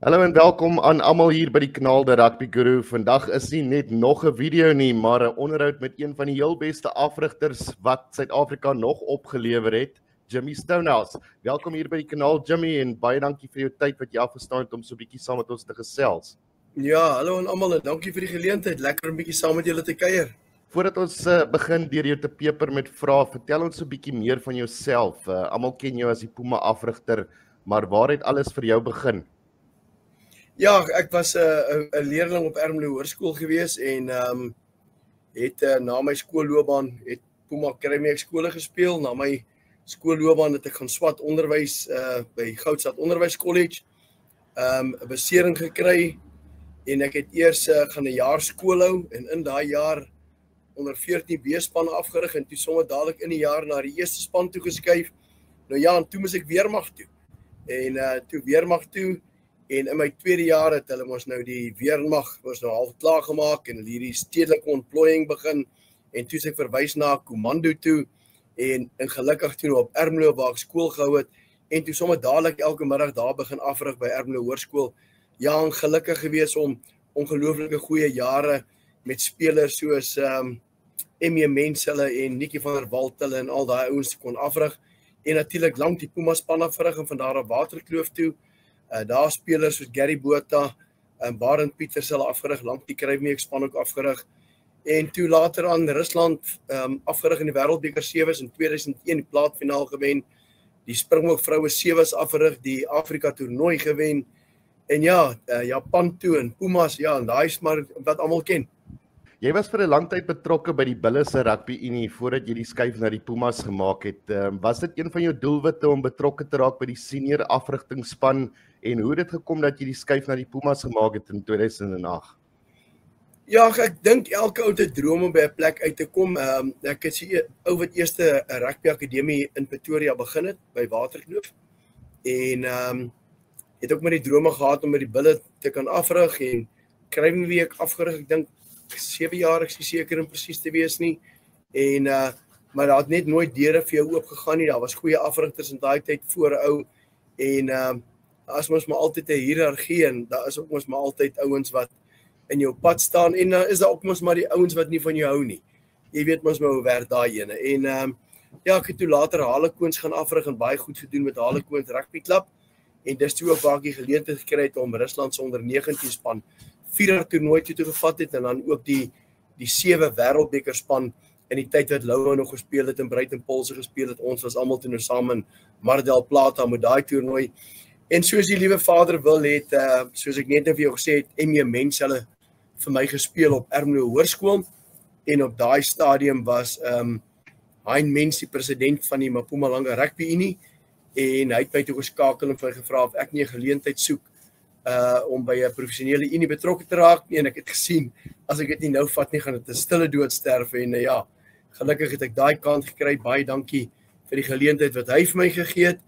Hallo en welkom aan almal hier by die kanaal de Rugby Guru. Vandag is nie net nog 'n video nie, maar 'n onderhoud met een van die heel beste afrigters wat Suid-Afrika nog opgelewer het, Jimmy Stonehouse. Welkom hier by die kanaal Jimmy en baie dankie vir jou tyd wat jy afgestaan het om so 'n bietjie saam met ons te gesels. Ja, hallo aan almal en dankie vir die geleentheid. Lekker om 'n bietjie saam met julle te kuier. Voordat ons begin deur jou te peper met vrae, vertel ons so 'n bietjie meer van jouself. Almal ken jou as die Puma afrigter, maar waar het alles vir jou begin? Ja, ek was 'n leerling op Ermelo Hoërskool gewees en het na my skoolloopbaan het Puma Academy skole gespeel. Na my skoolloopbaan het ek gaan swat onderwys by Goudstad Onderwys College. 'n besering gekry en ek het eers gaan 'n jaar skool hou en in daai jaar onder 14 B-span afgerig en toe sommer dadelik in 'n jaar na die eerste span toe geskuif. Nou ja, en toe moes ek weermag toe. En toe weermag toe. En in my tweede jaar het hulle ons nou die weermag was nou half klaar gemaak en hierdie stedelike ontplooiing begin en toe is ek verwys na kommando toe en gelukkig toe op Ermelo waar ek skool gehou het en toe sommer dadelik elke middag daar begin afrig by Ermelo Hoërskool. Ja, en gelukkig gewees om ongelooflike goeie jare met spelers soos M.J. Menselle en Nikki van der Walt en al daai ouens kon afrig en natuurlik lank die Puma span afrig en van daar op Waterkloof toe. Daar spelers soos Gary Botha en Barend Pieters hulle afgerig, lank die Krymeek span ook afgerig. En toe later aan Rusland afgerig in die Wêreldbeker sewees in 2001 die plaatfinaal gewen. Die Springbok vroue sewees afgerig, die Afrika toernooi gewen. En ja, Japan toe en Pumas, ja, en daai is maar wat almal ken. Jy was vir 'n lang tyd betrokke by die Bulle se Rugby Unie voordat jy die skuif na die Pumas gemaak het. Was dit een van jou doelwitte om betrokke te raak by die senior afrigtingspan en hoe het dit gekom dat jy die skuif na die Pumas gemaak het in 2008? Ja, ek dink elke ou het droom om by 'n plek uit te kom. Ek het se ou wat eerste rugby akademie in Pretoria begin het by Waterkloof en het ook met die drome gehad om met die Bulle te kan afrig en Krymeek afgerig. Ek dink 7 jaar, ek is seker om presies te wees nie. En maar daar het net nooit deure vir jou oop gegaan nie. Daar was goeie afrigters in daai tyd voor ou en daar is mos maar altyd 'n hiërargie en daar is ook mos maar altyd ouens wat in jou pad staan en is daar ook mos maar die ouens wat nie van jou hou nie. Jy weet mos maar hoe werk daai ene. En ja, ek het toe later Harlequins gaan afrig en baie goed gedoen met Harlequins Rugby Club en dis toe ook waar ek die geleentheid gekry het om Rusland se onder 19 span 4 toernooi toe gevat het en dan ook die 7 Wêreldbeker span in die tyd wat Louw nog gespeel het en Breitenpolse gespeel het. Ons was almal toe nou saam in Mar del Plata met daai toernooi. En soos die liewe Vader wil het, soos ek net vir jou gesê het, M.J. Menselle vir my gespeel op Ermelo Hoërskool en op daai stadium was Hein Mens die president van die Mpumalanga Rugby Unie en hy het my toe geskakel en vir my gevra of ek nie 'n geleentheid soek om by 'n professionele unie betrokke te raak nie en ek het gesien as ek dit nie nou vat nie gaan dit 'n stille dood sterf en ja, gelukkig het ek daai kant gekry. Baie dankie vir die geleentheid wat hy vir my gegee het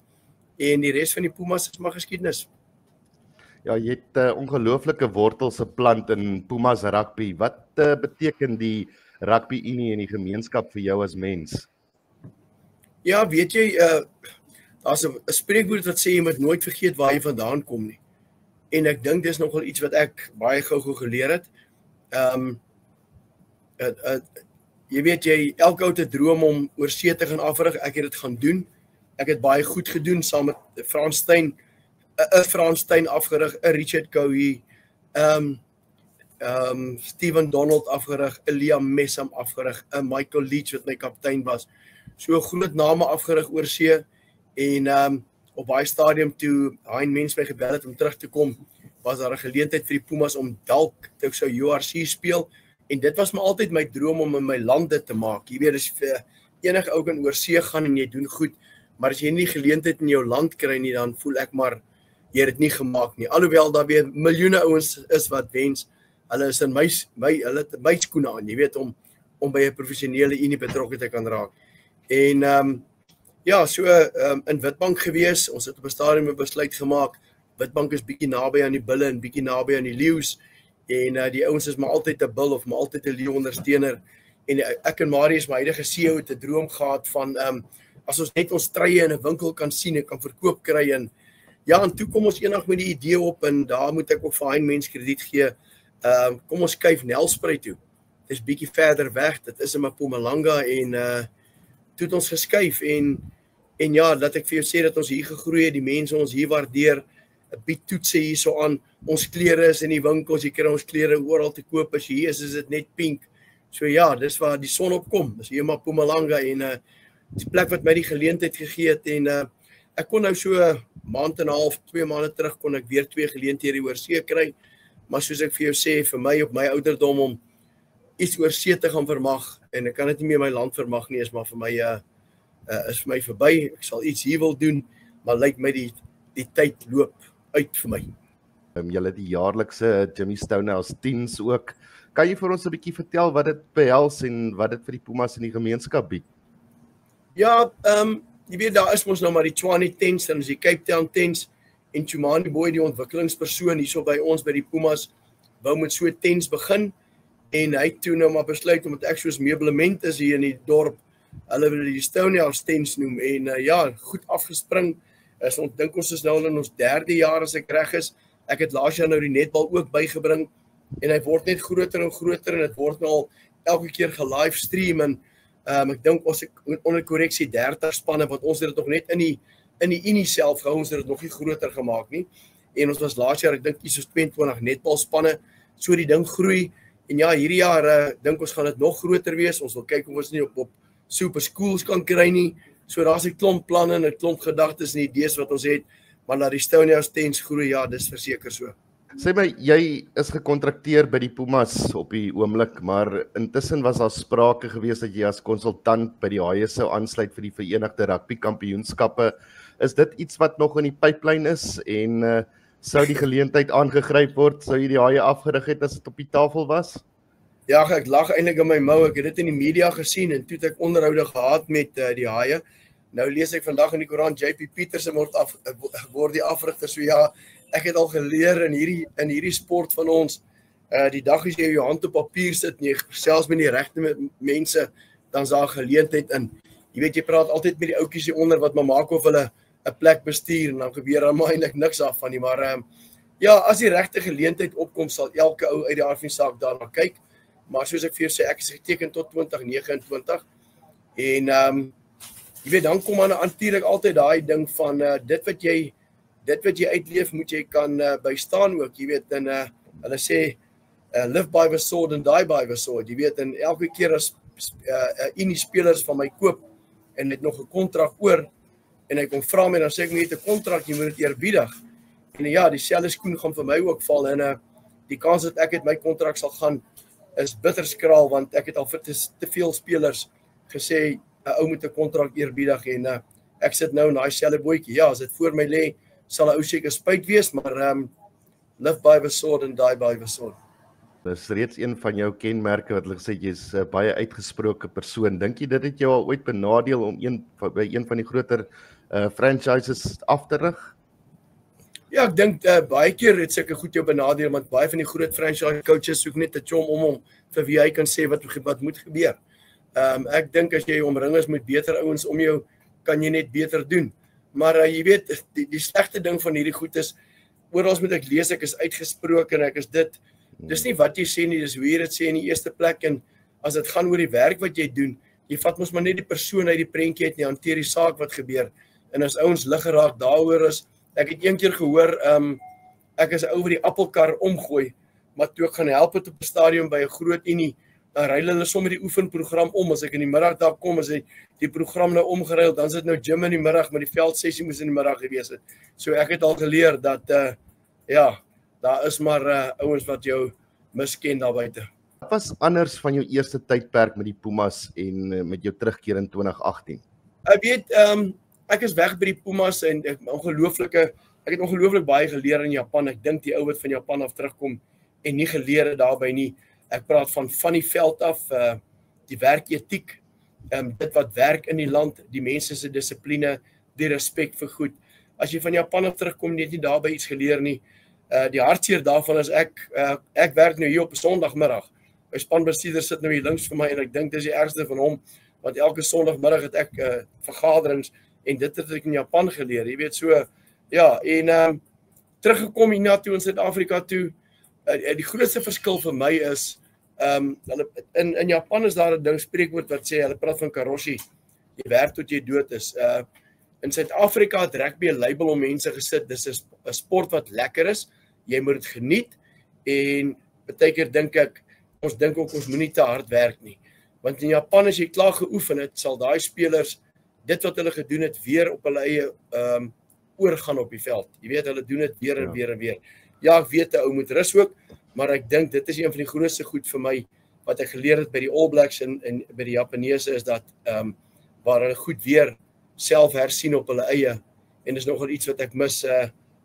en die res van die Pumas is maar geskiedenis. Ja, jy het ongelooflike wortels geplant in Pumas rugby. Wat beteken die Rugby Unie en die gemeenskap vir jou as mens? Ja, weet jy, daar's 'n spreekwoord wat sê jy moet nooit vergeet waar jy vandaan kom nie. En ek dink dis nogal iets wat ek baie gou geleer het. Jy weet jy, elke ou het 'n droom om oor see te gaan afrig. Ek het dit gaan doen. Ek het baie goed gedoen saam met Frans Steyn afgerig, 'n Richard Cowie, Steven Donald afgerig, 'n Liam Messam afgerig, 'n Michael Leach wat my kaptein was. So groot name afgerig oor see en op baie stadium toe Hein Mens my gebel het om terug te kom, was daar 'n geleentheid vir die Pumas om dalk te sou URC speel en dit was maar altyd my droom om in my land dit te maak. Jy weet, dis vir enige ou kan oor see gaan en jy doen goed, maar as jy nie geleentheid in jou land kry nie, dan voel ek maar jy het dit nie gemaak nie. Alhoewel daar weer miljoene ouens is wat wens, hulle is in hulle het my skoene aan, jy weet, om by 'n professionele unie betrokke te kan raak. En ja, so in Witbank gewees, ons het op 'n stadium 'n besluit gemaak. Witbank is bietjie naby aan die Bulle en bietjie naby aan die Leeu's en die ouens is maar altyd 'n Bull of maar altyd 'n Leeu ondersteuner. En ek en Marius, my huidige CEO, het 'n droom gehad van as ons net ons treye in 'n winkel kan sien en kan verkoop kry en Ja, en toe kom ons eendag met die idee op en daar moet ek ook vir hy mens krediet gee. Kom ons skuif Nelspruit toe. Dit is bietjie verder weg. Dit is in Mpumalanga en toe het ons geskuif en ja, dat ek vir jou sê dat ons hier gegroei het, die mense ons hier waardeer, bied toetse hierso aan. Ons klere is in die winkels, jy kry ons klere oral te koop. As jy hier is dit net pink. So ja, dis waar die son opkom. Dis hier in Mpumalanga en die plek wat my die geleentheid gegee het en ek kon nou so 'n maand en 'n half, 2 maande terug kon ek weer 2 geleenthede oor see kry. Maar soos ek vir jou sê, vir my op my ouderdom om iets oor see te gaan vermag en ek kan dit nie meer my land vermag nie, is maar vir my is vir my verby. Ek sal iets hier wil doen, maar lyk my die tyd loop uit vir my. Julle die jaarlikse Jimmy Stonehouse diens ook. Kan jy vir ons 'n bietjie vertel wat dit behels en wat dit vir die Pumas in die gemeenskap bied? Ja, jy weet daar is ons nou maar die Tshwane Tents en die Cape Town Tents en Chumani Boy die ontwikkelingspersoon hierso by ons by die Pumas wou met so tents begin en hy het toe nou maar besluit omdat ek soos meublement is hier in die dorp, hulle wil die Stonehouse Tents noem en ja, goed afgespring. Ons dink ons is nou in ons 3de jaar as ek reg is. Ek het laas jaar nou die netbal ook bygebring en hy word net groter en groter en dit word nou al elke keer gelivestream en ek dink ons onder korreksie 30 spanne want ons het dit nog net in die Unie self gehou, ons het dit nog nie groter gemaak nie. En ons was laas jaar ek dink iets soos 22 netbal spanne. So die ding groei en ja, hierdie jaar dink ons gaan dit nog groter wees. Ons wil kyk of ons nie op super schools kan kry nie. So daar's 'n klomp planne en 'n klomp gedagtes en idees wat ons het, maar dat die Stonehouse Tents groei, ja, dis verseker so. Sê my, jy is gekontrakteer by die Pumas op die oomblik, maar intussen was daar sprake gewees dat jy as konsultant by die Haie sou aansluit vir die Verenigde Rugby Kampioenskappe. Is dit iets wat nog in die pipeline is en sou die geleentheid aangegryp word, sou jy die Haie afgerig het as dit op die tafel was? Ja, ek lag eintlik in my mou. Ek het dit in die media gesien en toe het ek onderhoude gehad met die Haie. Nou lees ek vandag in die koerant JP Pieterse word die afrigter. So ja, ek het al geleer in hierdie sport van ons, die dag as jy jou hand op papier sit en jy selfs met die regte mense, dan's daar geleentheid in. Jy weet, jy praat altyd met die ouetjies hier onder wat maar maak of hulle 'n plek bestuur en dan gebeur daar maar eintlik niks af van nie, maar ja, as die regte geleentheid opkom, sal elke ou uit die aard van die saak daarna kyk. Maar soos ek vir jou sê, ek is geteken tot 2029 en jy weet, dan kom aan natuurlik altyd daai ding van dit wat jy uitleef, moet jy kan bystaan ook, jy weet, en hulle sê live by the sword and die by the sword, jy weet, en elke keer as Unie spelers van my koop en het nog 'n kontrak oor en hy kom vra my, dan sê ek nie, jy het 'n kontrak, jy moet dit eerbiedig. En ja, dieselfde skoen gaan vir my ook val en die kans dat ek uit my kontrak sal gaan is bitter skraal want ek het al vir te veel spelers gesê 'n ou moet 'n kontrak eerbiedig en ek sit nou in daai selfde bootjie. Ja, as dit voor my lê, sal 'n ou seker spyt wees, maar live by the sword and die by the sword. Dis reeds een van jou kenmerke wat hulle gesê jy's 'n baie uitgesproke persoon. Dink jy dit het jou al ooit benadeel om by een van die groter franchises af te rig? Ja, ek dink baie keer het seker goed jou benadeel want baie van die groot franchise coaches soek net 'n chom om hom vir wie hy kan sê wat moet gebeur. Ek dink as jy omring is met beter ouens om jou, kan jy net beter doen. Maar jy weet, die slegte ding van hierdie goed is, oral moet ek lees, ek is uitgesproke en ek is dit. Dis nie wat jy sê nie, dis hoe jy dit sê in die eerste plek en as dit gaan oor die werk wat jy doen, jy vat mos maar net die persoon uit die prentjie uit en jy hanteer die saak wat gebeur. En as ouens lig geraak daaroor is, ek het een keer gehoor, ek is 'n ou wat die appelkar omgooi, maar toe ek gaan help het op 'n stadion by 'n groot Unie, dan ruil hulle sommer die oefenprogram om, as ek in die middag daar kom, as die program nou omgeruil, dan is dit nou gym in die middag, maar die veldsessie moes in die middag gewees het. So ek het al geleer dat, ja, daar is maar ouens wat jou misken daar buite. Wat was anders van jou eerste tydperk met die Pumas en met jou terugkeer in 2018? Ek weet, ek is weg by die Pumas en ek het ongelooflik baie geleer in Japan. Ek dink die ou wat van Japan af terugkom en nie geleer het daarby nie. Ek praat van die veld af, die werketiek, dit wat werk in die land, die mense se dissipline, die respek vir goed. As jy van Japan af terugkom, het jy daarby iets geleer nie. Die hartseer daarvan is ek werk nou hier op 'n Sondagmiddag. My spanbestuurder sit nou hier links vir my en ek dink dis die ergste van hom, want elke Sondagmiddag het ek vergaderings en dit het ek in Japan geleer. Jy weet, so Ja, en teruggekom hiernatoe in Suid-Afrika toe, die grootste verskil vir my is, hulle in Japan is daar 'n ding spreekwoord wat sê, hulle praat van karoshi, jy werk tot jy dood is. In Suid-Afrika het rugby 'n label om mense gesit, dis 'n sport wat lekker is, jy moet dit geniet, en baie keer dink ek, ons dink ook ons moenie te hard werk nie. Want in Japan as jy klaar geoefen het, sal daai spelers dit wat hulle gedoen het weer op hulle eie oorgaan op die veld. Jy weet, hulle doen dit weer en weer en weer. Ja, ek weet 'n ou moet rus ook, maar ek dink dit is een van die grootste goed vir my wat ek geleer het by die All Blacks en by die Japaneese is dat waar hulle goed weer self hersien op hulle eie, en dis nogal iets wat ek mis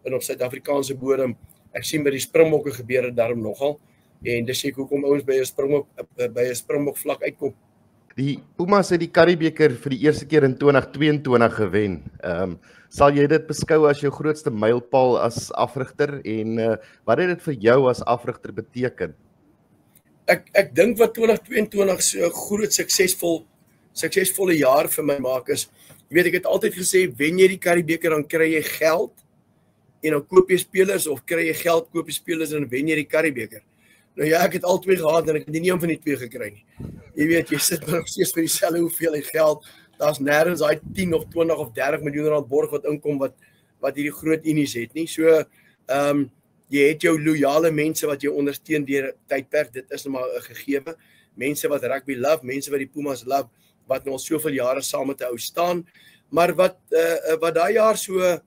in op Suid-Afrikaanse bodem. Ek sien by die Springbokke gebeur dit daarom nogal, en dis ek hoekom ouens by 'n Springbok vlak uitkom. Die Pumas het die Currie-beker vir die eerste keer in 2022 gewen. Sal jy dit beskou as jou grootste mylpaal as afrigter, en wat het dit vir jou as afrigter beteken? Ek dink wat 2022 so groot suksesvolle jaar vir my maak is, jy weet, ek het altyd gesê, wen jy die Currie-beker dan kry jy geld, en dan koop jy spelers, of kry jy geld, koop jy spelers en wen jy die Currie-beker. Nou ja, ek het al twee gehad en ek het nie een van die twee gekry nie. Jy weet, jy sit nog steeds vir dieselfde hoeveelheid geld. Daar's nêrens daai 10 of 20 of 30 miljoen rand borg wat inkom wat hierdie groot unies het nie. So jy het jou loyale mense wat jou ondersteun deur 'n tydperk. Dit is nou maar 'n gegewe. Mense wat rugby love, mense wat die Pumas love, wat nou al soveel jare saam met 'n ou staan. Maar wat daai jaar so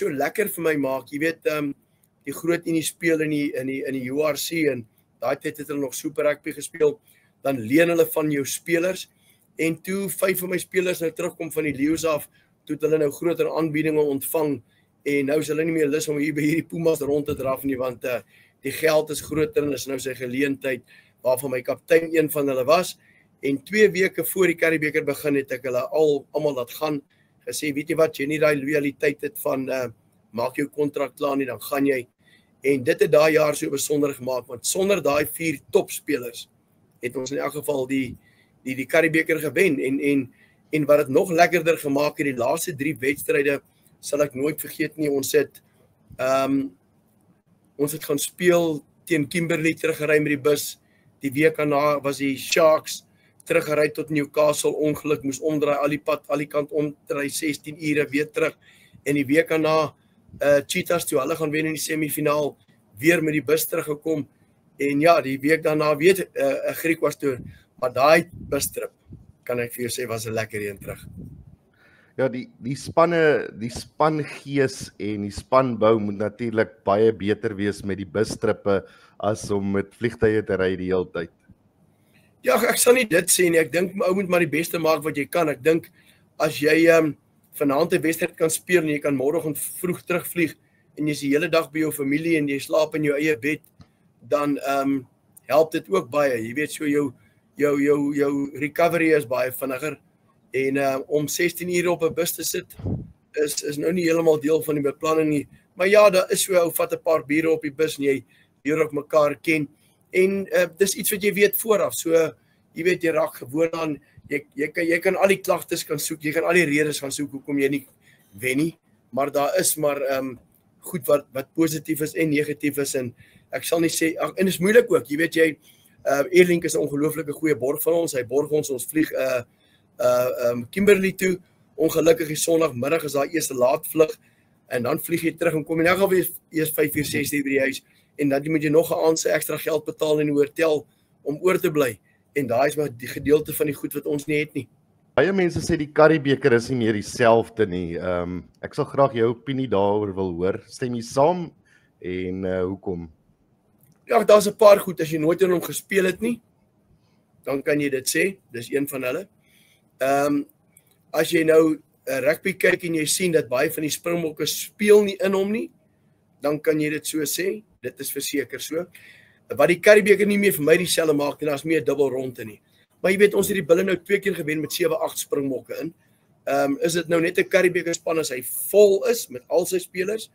lekker vir my maak, jy weet, die groot unie speel in die URC, en daai tyd het hulle nog super rugby gespeel, dan leen hulle van jou spelers, en toe 5 van my spelers nou terugkom van die Lions af, toe het hulle nou groter aanbiedinge ontvang, en nou is hulle nie meer lus om hier by hierdie Pumas rond te draf nie, want die geld is groter en is nou sy geleentheid, waarvan my kaptein een van hulle was, en 2 weke voor die Currie-beker begin het ek hulle almal laat gaan, gesê, weet jy wat, jy nie daai loyaliteit het van, maak jou kontrak klaar nie, dan gaan jy, en dit het daai jaar so besonder gemaak, want sonder daai 4 topspelers, het ons in elk geval die Currie-beker gewen, en wat het nog lekkerder gemaak het, die laaste 3 wedstryde, sal ek nooit vergeet nie, ons het gaan speel teen Kimberley, teruggery met die bus, die week daarna was die Sharks, teruggery tot Newcastle, ongeluk, moes omdraai, al die kant omdraai, 16 ure, weer terug, en die week daarna, Cheetahs toe, hulle gaan wen in die semifinaal, weer met die bus teruggekom, en ja, die week daarna, weet, 'n Griek was toe, maar daai bustrip, kan ek vir jou sê, was 'n lekker een terug. Ja, die spangees en die spanbou moet natuurlik baie beter wees met die bustrippe as om met vliegtye te ry die hele tyd. Ja, ek sal nie dit sê nie, ek dink ou moet maar die beste maak wat jy kan. Ek dink as jy vanaand 'n wedstryd kan speel en jy kan môreoggend vroeg terugvlieg en jy's die hele dag by jou familie en jy slaap in jou eie bed, dan help dit ook baie. Jy weet, so jou recovery is baie vinniger, en om 16 ure op 'n bus te sit is nou nie heeltemal deel van die beplanning nie. Maar ja, daar is so, ou vat 'n paar biere op die bus en jy leer ook mekaar ken, en dis iets wat jy weet vooraf. So jy weet, jy raak gewoon aan, jy kan al die klagtes kan soek, jy kan al die redes gaan soek hoekom jy nie wen nie, maar daar is maar goed wat positief is en negatief is, en ek sal nie sê, en dis moeilik ook, jy weet, Airlink is 'n ongelooflike goeie borg van ons, hy borg ons vlieg Kimberley toe, ongelukkig die Sondagmiddag is daar eers 'n laatvlug, en dan vlieg jy terug en kom jy nou gaan eers 5 uur, 6 uur by die huis, en dan moet jy nog 'n aand se ekstra geld betaal in die hotel om oor te bly, en daai is maar die gedeelte van die goed wat ons nie het nie. Baie mense sê die Currie-beker is nie meer dieselfde nie. Ek sal graag jou opinie daaroor wil hoor. Stem jy saam, en hoekom? Ja, daar's 'n paar goed, as jy nooit in hom gespeel het nie, dan kan jy dit sê, dis een van hulle. As jy nou rugby kyk en jy sien dat baie van die Springbokke speel nie in hom nie, dan kan jy dit so sê, dit is verseker so. Wat die Currie-beker nie meer vir my dieselfde maak, en daar's meer dubbel ronde nie. Maar jy weet, ons het die Bulle nou 2 keer gewen met 7-8 Springbokke in. Is dit nou net 'n Currie-beker span as hy vol is met al sy spelers?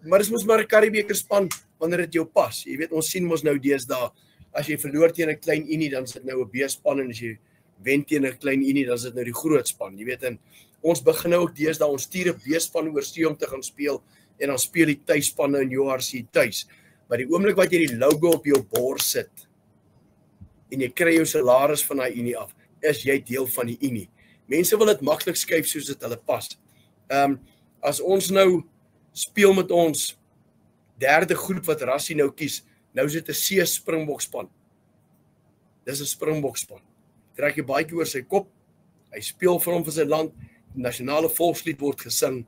Maar dis mos maar 'n Currie-beker span wanneer dit jou pas. Jy weet, ons sien mos nou deesdae, as jy verloor teen 'n klein unie, dan is dit nou 'n B-span, en as jy wen teen 'n klein unie, dan is dit nou die groot span. Jy weet, en ons begin nou ook deesdae, ons stuur 'n B-span oorsee om te gaan speel, en dan speel die tuisspanne in URC tuis. Maar die oomblik wat jy die logo op jou bors sit, en jy kry jou salaris van daai unie af, is jy deel van die unie. Mense wil dit maklik skuif soos dit hulle pas. As ons nou speel met ons derde groep wat Rassie nou kies, nou is dit 'n C Springbokspan. Dis 'n Springbokspan. Trek jy baie oor sy kop, hy speel vir hom vir sy land, die nasionale volkslied word gesing.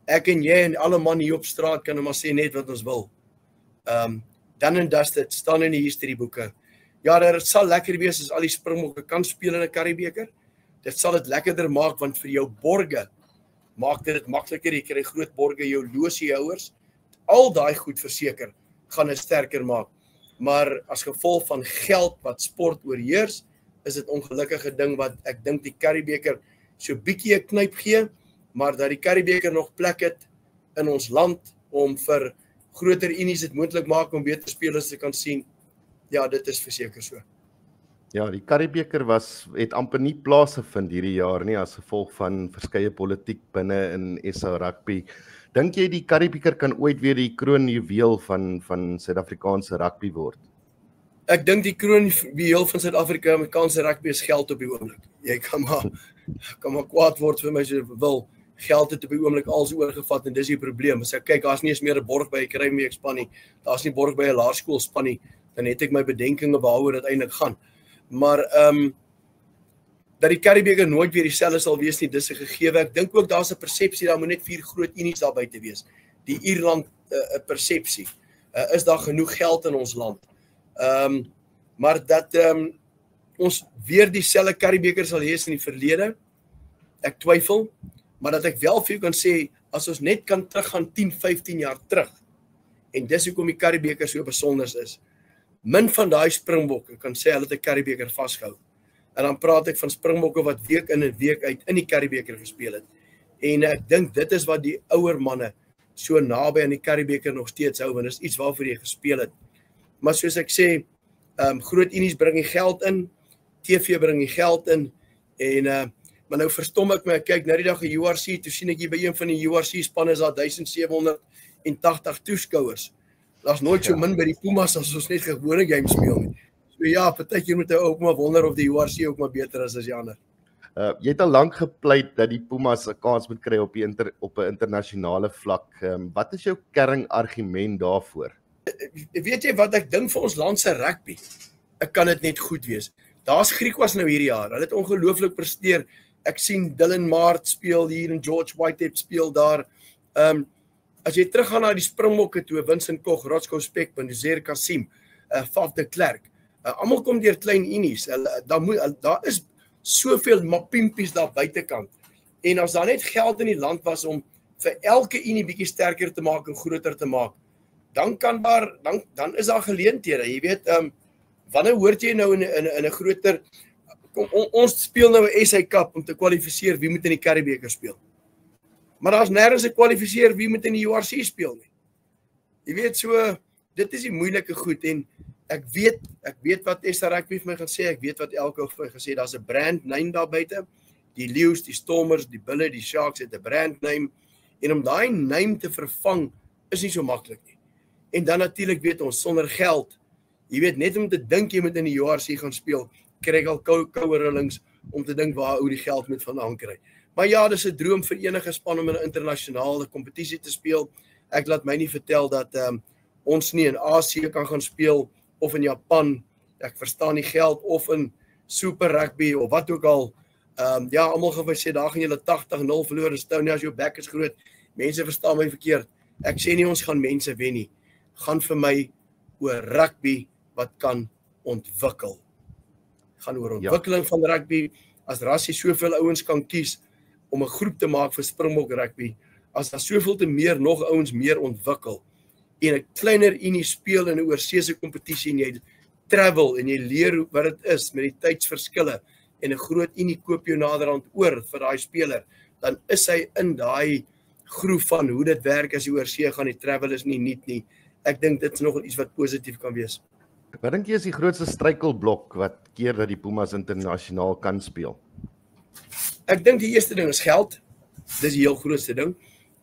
Ek en jy en alle man hier op straat kan maar sê net wat ons wil. Dan en dusted, staan in die historieboeke. Ja, dit sal lekker wees as al die Springbokke kan speel in 'n Curriebeeker. Dit sal dit lekkerder maak, want vir jou borge maak dit makliker, jy kry groot borge, jou losiehouers, al daai goed verseker, gaan dit sterker maak. Maar as gevolg van geld wat sport oorheers, is dit ongelukkige ding wat ek dink die Curriebeeker so bietjie 'n knyp gee, maar dat die Curriebeeker nog plek het in ons land om vir groter unies dit moontlik maak om beter spelers te kan sien. Ja, dit is verseker so. Ja, die Curriebeeker het amper nie plaas gevind hierdie jaar nie as gevolg van verskeie politiek binne in SA Rugby. Dink jy die Curriebeeker kan ooit weer die kroonjuweel van Suid-Afrikaanse rugby word? Ek dink die kroonjuweel van Suid-Afrikaanse rugby is geld op die oomblik. Jy kan maar kwaad word vir my so wil. Geld het op die oomblik als oorgevat en dis die probleem. As ek kyk, daar's nie eens meer 'n borg by 'n Curriebeekspan nie. Daar's nie borg by 'n laerskoolspan nie. Dan het ek my bedenkinge waaroor dit eintlik gaan. Maar dat die Curriebeeker nooit weer dieselfde sal wees nie, dis 'n gegewe. Ek dink ook daar's 'n persepsie, daar moet net 4 groot unies daar buite wees. Die Ierland 'n persepsie. Is daar genoeg geld in ons land? Maar dat ons weer dieselfde Curriebeeker sal hê in die verlede, ek twyfel, maar dat ek wel vir jou kan sê, as ons net kan teruggaan 10, 15 jaar terug, en dis hoekom die Curriebeeker so besonder is, min van daai Springbokke kan sê hulle het 'n Curriebeeker vasgehou. En dan praat ek van Springbokke wat week in en week uit in die Curriebeeker gespeel het. En ek dink dit is wat die ouer manne so naby aan die Curriebeeker nog steeds hou, want dit is iets waarvoor jy gespeel het. Maar soos ek sê, groot unies bring die geld in, TV bring die geld in, en maar nou verstom ek my, ek kyk nou die dag die URC, toe sien ek hier by een van die URC spanne is daar 1780 toeskouers. Daar's nooit so min by die Pumas as ons net gewone games speel nie. So ja, partykeer moet jy ook maar wonder of die URC ook maar beter is as die ander. Jy het al lank gepleit dat die Pumas 'n kans moet kry op 'n internasionale vlak. Wat is jou kernargument daarvoor? Weet jy wat ek dink vir ons land se rugby? Ek kan dit net goed wees. Daar's Griekwas nou hierdie jaar. Hulle het ongelooflik presteer. Ek sien Dylan Maart speel hier en George Whitehead speel daar. As jy teruggaan na die Springbokke toe, Vincent Koch, Roscoe Speckman, Zer Kasim, Faf de Klerk. Almal kom deur klein unies. Daar is soveel mapimpies daar buitekant. En as daar net geld in die land was om vir elke unie bietjie sterker te maak en groter te maak, dan is daar geleenthede. Jy weet, wanneer hoort jy nou in 'n groter ons speel nou 'n SA Cup om te kwalifiseer wie moet in die Curriebeeker speel. Maar daar's nêrens 'n kwalifiseer wie moet in die URC speel nie. Jy weet so, dit is die moeilike goed en ek weet wat SA Rugby vir my gaan sê, ek weet wat elke vir my gesê, daar's 'n brand name daar buite. Die Leeu's, die Stormers, die Bulle, die Sharks het 'n brand name en om daai name te vervang is nie so maklik nie. En dan natuurlik weet ons sonder geld. Jy weet net om te dink jy moet in die URC gaan speel, kry ek al koue rillings om te dink waar ou die geld moet vandaan kry. Maar ja, dis 'n droom vir enige span om in 'n internasionale kompetisie te speel. Ek laat my nie vertel dat ons nie in Asië kan gaan speel of in Japan. Ek verstaan die geld of in Super Rugby of wat ook al. Ja, almal gaan vir sê daar gaan julle 80-0 verloor, stou nie as jou bek is groot. Mense verstaan my verkeerd. Ek sê nie ons gaan mense wen nie. Gaan vir my oor rugby wat kan ontwikkel. Gaan oor ontwikkeling van rugby. As Rassie soveel ouens kan kies om 'n groep te maak vir Springbok rugby, as daar soveel te meer nog ouens meer ontwikkel en 'n kleiner unie speel in 'n oorseese kompetisie en jy travel en jy leer wat dit is met die tydsverskille en 'n groot unie koop jou naderhand oor vir daai speler, dan is hy in daai groef van hoe dit werk as jy oorsee gaan. Die travel is nie nuut nie. Ek dink dit is nog iets wat positief kan wees. Wat dink jy is die grootste struikelblok wat keer dat die Pumas internasionaal kan speel? Ek dink die eerste ding is geld. Dis die heel grootste ding.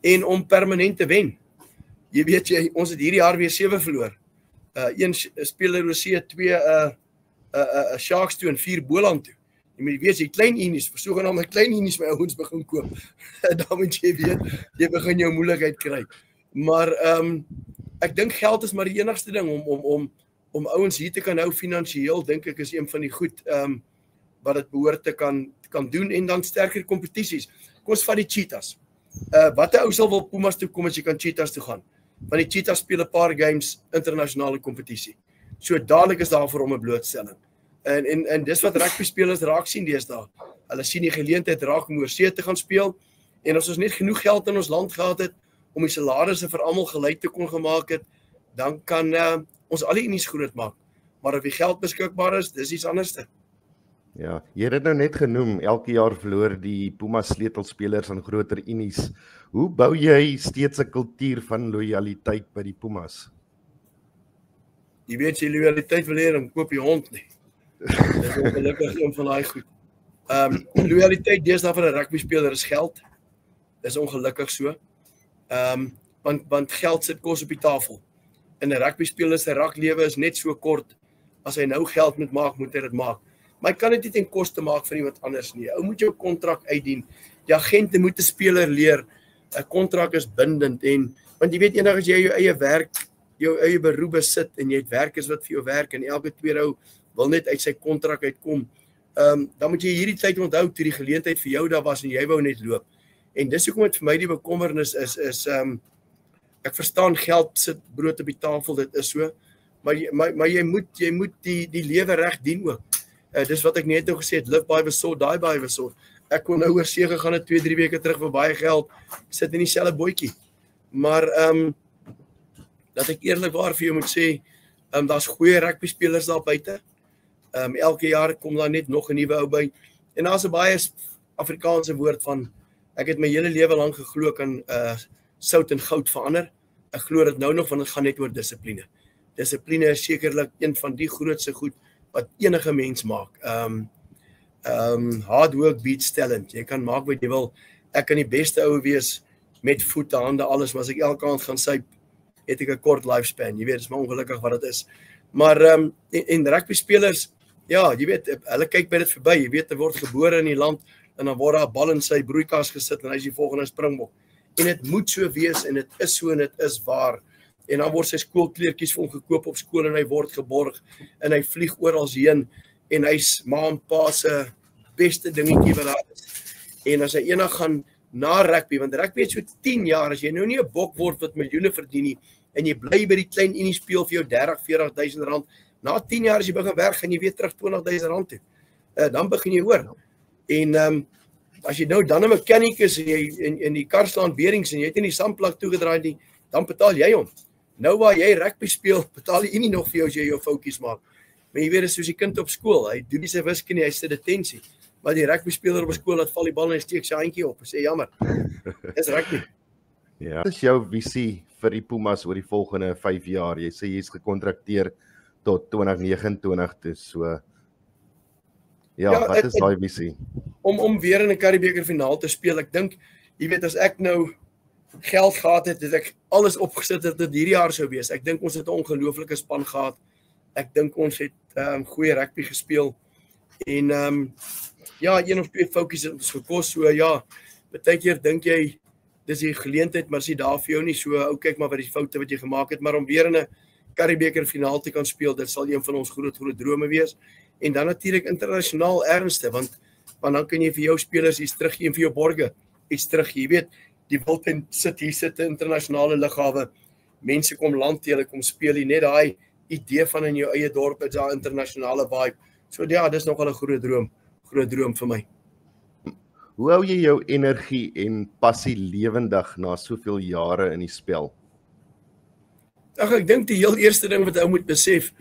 En om permanent te wen. Jy weet ons het hierdie jaar weer 7 verloor. Een speler Rosee, 2 Sharks toe en 4 Boland toe. Jy moet weet, jy klein unies, sogenaamde klein unies my ouens begin koop. Dan moet jy weet, jy begin jou moeilikheid kry. Maar ek dink geld is maar die enigste ding om ouens hier te kan hou finansiëel, dink ek is een van die goed wat dit behoort te kan doen en dan sterker kompetisies. Kom ons vat die Cheetahs. Wat 'n ou sal wil Pumas toe kom as jy kan Cheetahs toe gaan? Want die Cheetahs speel 'n paar games internasionale kompetisie. So dadelik is daar vir hom 'n blootstelling. En dis wat rugby spelers raak sien deesdae. Hulle sien die geleentheid raak om oorsee te gaan speel en as ons net genoeg geld in ons land gehad het om die salarisse vir almal gelyk te kon gemaak het, dan kan ons al die unies groot maak. Maar of die geld beskikbaar is, dis iets anderste. Ja, jy het dit nou net genoem, elke jaar verloor die Pumas sleutelspelers aan groter unies. Hoe bou jy steeds 'n kultuur van lojaliteit by die Pumas? Jy weet jy lojaliteit wil hê, dan koop jy hond nie. Dis ongelukkig een van daai goed. Lojaliteit deesdae vir 'n rugby speler is geld. Dis ongelukkig so. Want geld sit kos op die tafel. En 'n rugby speler se raklewe is net so kort. As hy nou geld moet maak, moet hy dit maak. Maar hy kan dit nie ten koste maak van iemand anders nie. Ou moet jou kontrak uitdien. Die agente moet 'n speler leer. 'n Kontrak is bindend want jy weet eendag as jy jou eie werk, jou eie beroep besit en jy het werkers wat vir jou werk en elke tweede ou wil net uit sy kontrak uitkom. Dan moet jy hierdie tyd onthou toe die geleentheid vir jou daar was en jy wou net loop. En dis hoekom dit vir my die bekommernis is ek verstaan geld sit brood op die tafel, dit is so, maar jy moet die lewe reg dien ook. Dis wat ek net nou gesê het, live by the sword, die by the sword. Ek kon nou oor see gegaan het 2-3 weke terug vir baie geld, sit in dieselfde bootjie. Maar dat ek eerlikwaar vir jou moet sê, daar's goeie rugby spelers daar buite. Elke jaar kom daar net nog 'n nuwe ou by. En daar's 'n baie Afrikaanse woord van ek het my hele lewe lank geglo kan sout en goud verander. Ek glo dit nou nog want dit gaan net oor dissipline. Dissipline is sekerlik een van die grootste goed wat enige mens maak. Hard work beats talent. Jy kan maak wat jy wil. Ek kan die beste ou wees met voete, hande, alles, maar as ek elke aand gaan syp, het ek 'n kort lifespan. Jy weet, dit is maar ongelukkig wat dit is. Maar en rugby spelers, ja, jy weet, hulle kyk by dit verby. Jy weet, word gebore in die land en dan word daar 'n bal in sy broeikas gesit en hy is die volgende springbok. En dit moet so wees en dit is so en dit is waar. En dan word sy skoolkleertjies vir hom gekoop op skool en hy word geborg en hy vlieg oral heen en hy's ma en pa se beste dingetjie wat daar is. En as hy eendag gaan na rugby, want rugby het so 10 jaar, as jy nou nie 'n bok word wat miljoene verdien nie en jy bly by die klein unie speel vir jou 30-40 000 rand, na 10 jaar as jy begin werk gaan jy weer terug 20 000 rand toe. Dan begin jy hoor. En as jy nou dan 'n mechanic is en jy in die kar slaan beerings en jy het in die sandplak toegedraai nie, dan betaal jy hom. Nou waar jy rugby speel, betaal jy nie nog vir jou as jy jou foutjies maak. Maar jy weet, dit is soos die kind op skool, hy doen nie sy wiskunde, hy sit detensie. Maar die rugby speler op skool laat val die bal en hy steek sy handjie op en sê jammer. Dis rugby. Ja. Wat is jou visie vir die Pumas oor die volgende 5 jaar? Jy sê jy's gekontrakteer tot 2029 toe, so ja, wat is daai visie? Om weer in 'n Currie-beker finaal te speel, ek dink, jy weet, as ek nou geld gehad het, het ek alles opgesit dat dit hierdie jaar sou wees. Ek dink ons het 'n ongelooflike span gehad. Ek dink ons het goeie rugby gespeel. En ja, 1 of 2 foutjies het ons gekos, so ja, baie keer dink jy, dis die geleentheid, maar as jy daar vir jou nie, so kyk maar wat die foute wat jy gemaak het, maar om weer in 'n Currie-beker finaal te kan speel, dit sal een van ons groot drome wees. En dan natuurlik internasionaal ernste, want dan kan jy vir jou spelers iets teruggee en vir jou borge iets terug. Jy weet, die Wilton sit hier sit 'n internasionale lughawe. Mense kom land toe, hulle kom speel hier, net daai idee van in jou eie dorp is daar internasionale vibe. So ja, dis nogal 'n groot droom vir my. Hoe hou jy jou energie en passie lewendig na soveel jare in die spel? Ek dink die heel eerste ding wat ou moet besef,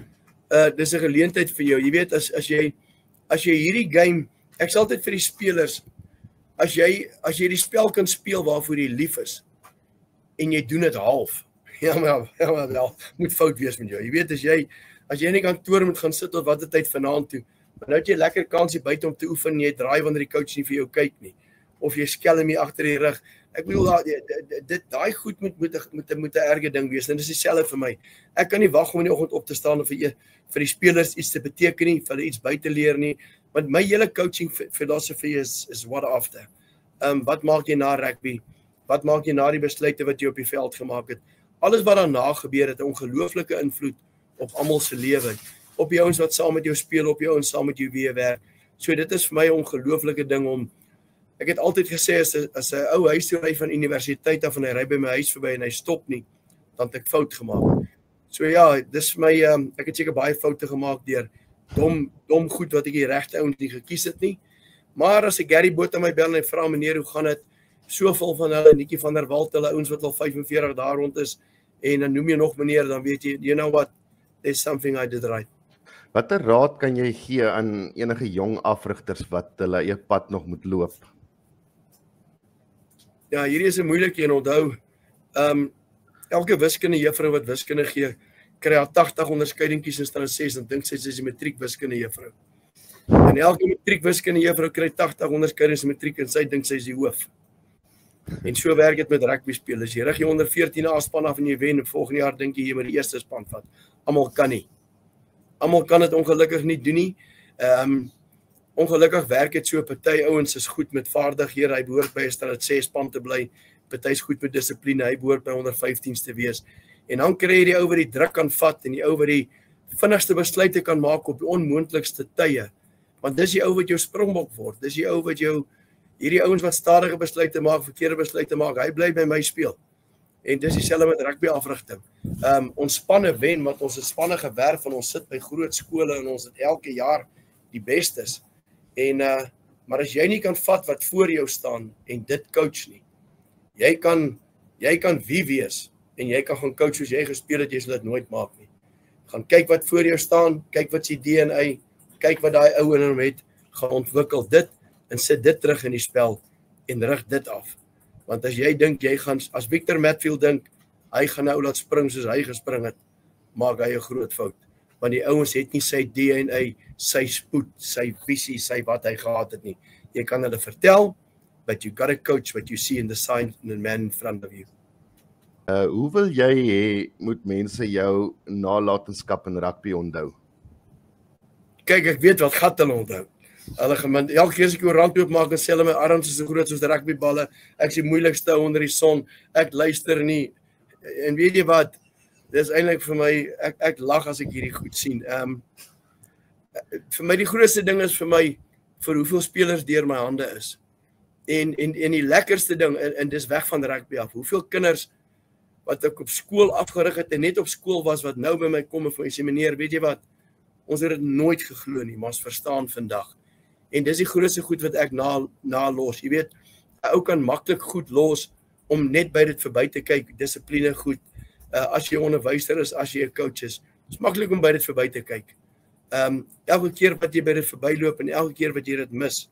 dis 'n geleentheid vir jou. Jy weet, as jy hierdie game, ek sê altyd vir die spelers, as jy die spel kan speel waarvoor jy lief is en jy doen dit half. Ja, wel, moet fout wees met jou. Jy weet, as jy in die kantoor moet gaan sit tot watter tyd vanaand toe, maar nou het jy lekker kansie buite om te oefen en jy draai wanneer die coach nie vir jou kyk nie. of jy skelm hier agter die rug. Ek bedoel daai goed moet 'n erge ding wees. En dis dieselfde vir my. Ek kan nie wag om in die oggend op te staan en vir die spelers iets te beteken nie, vir hulle iets by te leer nie. Want my hele coaching philosophy is what after. Wat maak jy na rugby? Wat maak jy na die besluite wat jy op die veld gemaak het? Alles wat daarna gebeur het 'n ongelooflike invloed op almal se lewe. Op die ouens wat saam met jou speel, op die ouens saam met jou weer werk. So dit is vir my 'n ongelooflike ding om ek het altyd gesê as 'n ou huis toe ry van universiteit af en hy ry by my huis verby en hy stop nie, dan het ek fout gemaak. So ja, dis vir my ek het seker baie foute gemaak deur dom goed wat ek die regte ouens nie gekies het nie. Maar as ek Gary Botha my bel en vra meneer, hoe gaan dit? Soveel van hulle, Nikkie van der Walt, hulle ouens wat al 45 daar rond is en dan noem jy nog meneer, dan weet jy, you know what, there's something I did right. Watter raad kan jy gee aan enige jong afrigters wat hulle eie pad nog moet loop? Ja, hierdie is 'n moeilike een, onthou. Elke wiskunde juffrou wat wiskunde gee, kry haar 80 onderskeidingkies in standaard 6 en dink sy is 'n matriek wiskunde juffrou. En elke matriek wiskunde juffrou kry 80 onderskeidings in matriek en sy dink sy is die hoof. En so werk dit met rugby spelers. Jy rig jy onder 14 A-span af en jy wen en volgende jaar dink jy moet die eerste span vat. Almal kan nie. Almal kan dit ongelukkig nie doen nie. Ongelukkig werk dit so, party ouens is goed met vaardighede, hy behoort by 'n standaard 6 span te bly. Party is goed met dissipline, hy behoort by 115s te wees. En dan kry jy die ou wat die druk kan vat en die ou wat die vinnigste besluite kan maak op die onmoontlikste tye. Want dis die ou wat jou springbok word. Dis die ou wat jou hierdie ouens wat stadige besluite maak, verkeerde besluite maak, hy bly by my speel. En dis dieselfde met rugby afrigting. Ons spanne wen want ons het spanne gewerf en ons sit by groot skole en ons het elke jaar die bestes. En maar as jy nie kan vat wat voor jou staan en dit coach nie. Jy kan wie wees en jy kan gaan coach soos jy gespeel het, jy sal dit nooit maak nie. Gaan kyk wat voor jou staan, kyk wat sy DNA, kyk wat daai ou in hom het, gaan ontwikkel dit en sit dit terug in die spel en rig dit af. Want as jy dink jy gaan as Victor Matfield dink hy gaan nou laat spring soos hy gespring het, maak hy 'n groot fout. Want die ouens het nie sy DNA, sy spoed, sy visie, sy wat hy gehad het nie. Jy kan hulle vertel, but you got to coach what you see in the sign in the man in front of you. Hoe wil jy hê moet mense jou nalatenskap in rugby onthou? Kyk, ek weet wat gat hulle onthou. Hulle gemind, elke keer as ek koerant oopmaak en sê hulle my arms is so groot soos rugbyballe, ek is die moeilikste ou onder die son, ek luister nie. En weet jy wat? Dis eintlik vir my, ek lag as ek hierdie goed sien. Vir my die grootste ding is vir my, vir hoeveel spelers deur my hande is. En die lekkerste ding, en dis weg van rugby af, hoeveel kinders wat ek op skool afgerig het en net op skool was, wat nou by my kom en vir my sê, meneer, weet jy wat, ons het dit nooit geglo nie, maar ons verstaan vandag. En dis die grootste goed wat ek nalos. Jy weet, 'n ou kan maklik goed los om net by dit verby te kyk, dissipline goed. As jy onderwyser is, as jy 'n coach is, dis maklik om by dit verby te kyk. Elke keer wat jy by dit verbyloop en elke keer wat jy dit mis,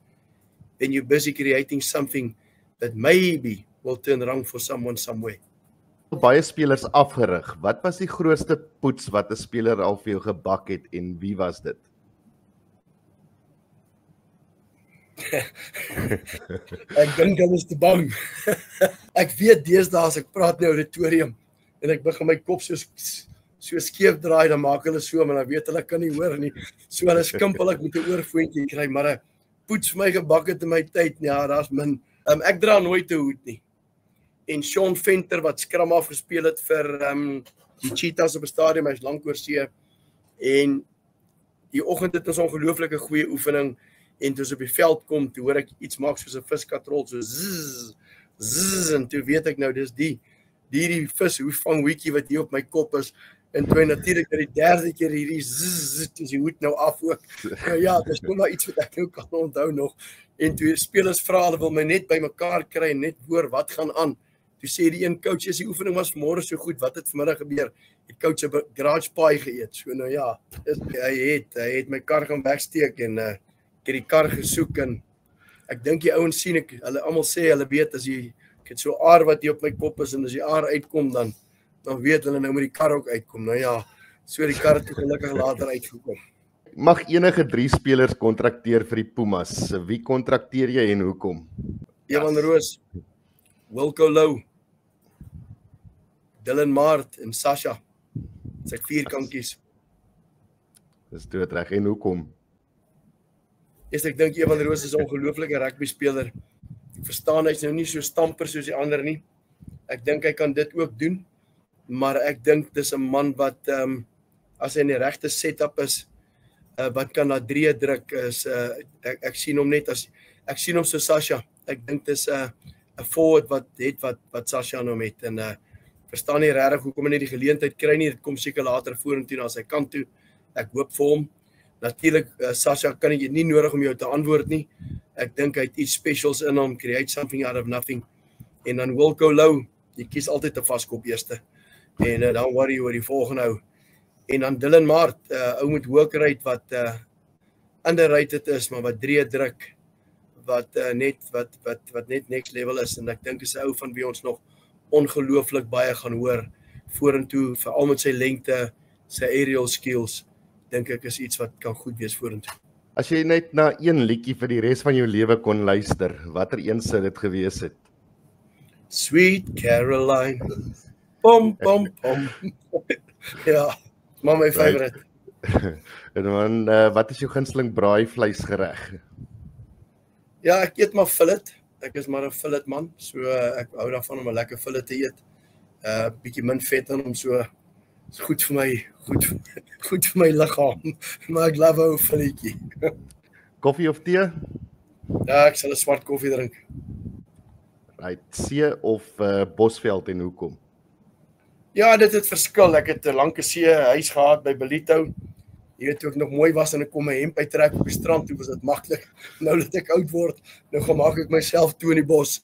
then you're busy creating something that maybe will turn around for someone somewhere. Baie spelers afgerig. Wat was die grootste poets wat 'n speler al vir jou gebak het en wie was dit? Ek dink hulle is te bang. Ek weet deesdae as ek praat in die auditorium en ek begin my kop so skeef draai, dan maak hulle so, maar dan weet hulle kan nie hoor nie. So hulle skimpel ek met 'n oorfoontjie kry, maar 'n poets vir my gebak het in my tyd, ja, daar's min. Ek dra nooit 'n hoed nie. En Sean Venter wat skram afgespeel het vir die Cheetahs op 'n stadium, hy's lank oor see. En die oggend het ons 'n ongelooflike goeie oefening en toe ons op die veld kom, toe hoor ek iets maak soos 'n viskatrol, so zzz, zzz, en toe weet ek nou, dis die vis, hoe vang hoetjie wat hier op my kop is, en toe natuurlik dat die derde keer hierdie zzz, is die hoed nou af ook. Nou ja, dis nog maar iets wat ek nou kan onthou nog. En toe spelers vra, hulle wil my net by mekaar kry en net hoor wat gaan aan. Toe sê die een coach, as die oefening was vanmôre so goed, wat het vanmiddag gebeur? Die coach het 'n garage pie geëet. So nou ja, hy het my kar gaan wegsteek en ek het die kar gesoek en ek dink die ouens sien hulle almal sê hulle weet as ek het so aar wat hier op my kop is en as die aar uitkom dan weet hulle nou moet die kar ook uitkom. Nou ja, so die kar het gelukkig later uitgekom. Mag enige 3 spelers kontrakteer vir die Pumas. Wie kontrakteer jy en hoekom? Evan Roos, Wilco Lou, Dylan Maart en Sasha. Sy 4 kankies. Dis doodreg. En hoekom? Ek dink Evan Roos is 'n ongelooflike rugby speler. Ek verstaan hy's nou nie so stamper soos die ander nie. Ek dink hy kan dit ook doen, maar ek dink dis 'n man wat as hy in die regte setup is, wat kan na 3 druk is ek sien hom net as ek sien hom so Sasha. Ek dink dis 'n forward wat Sasha nou het en verstaan nie regtig hoekom hy nie die geleentheid kry nie. Dit kom seker later vorentoe na sy kant toe. Ek hoop vir hom. Natuurlik Sasha kan ek nie nodig om jou te antwoord nie. Ek dink hy het iets specials in hom, create something out of nothing. En dan Wilco Lou, jy kies altyd 'n vaskop eerste. En dan worry oor die volgende ou. En dan Dylan Maart, ou met work rate wat underrated is, maar wat 3 druk, wat net next level is. En ek dink is 'n ou van wie ons nog ongelooflik baie gaan hoor vorentoe, veral met sy lengte, sy aerial skills. Dink ek is iets wat kan goed wees vorentoe. As jy net na een liedjie vir die res van jou lewe kon luister, watter een sou dit gewees het? Sweet Caroline. Pom pom pom. Ja, maar my favorite. En dan wat is jou gunsteling braaivleisgereg? Ja, ek eet maar fillet. Ek is maar 'n fillet man, so ek hou daarvan om 'n lekker fillet te eet. Bietjie min vet in hom, so is goed vir my liggaam. Maar ek love 'n filletjie. Koffie of tee? Ja, ek sal 'n swart koffie drink. Right, see of Bosveld en hoekom? Ja, dit het verskil. Ek het 'n lank see huis gehad by Belito. Jy weet, toe ek nog mooi was en ek kom my hemp uittrek op die strand, toe was dit maklik. Nou dat ek oud word, nou gemaak ek myself toe in die bos.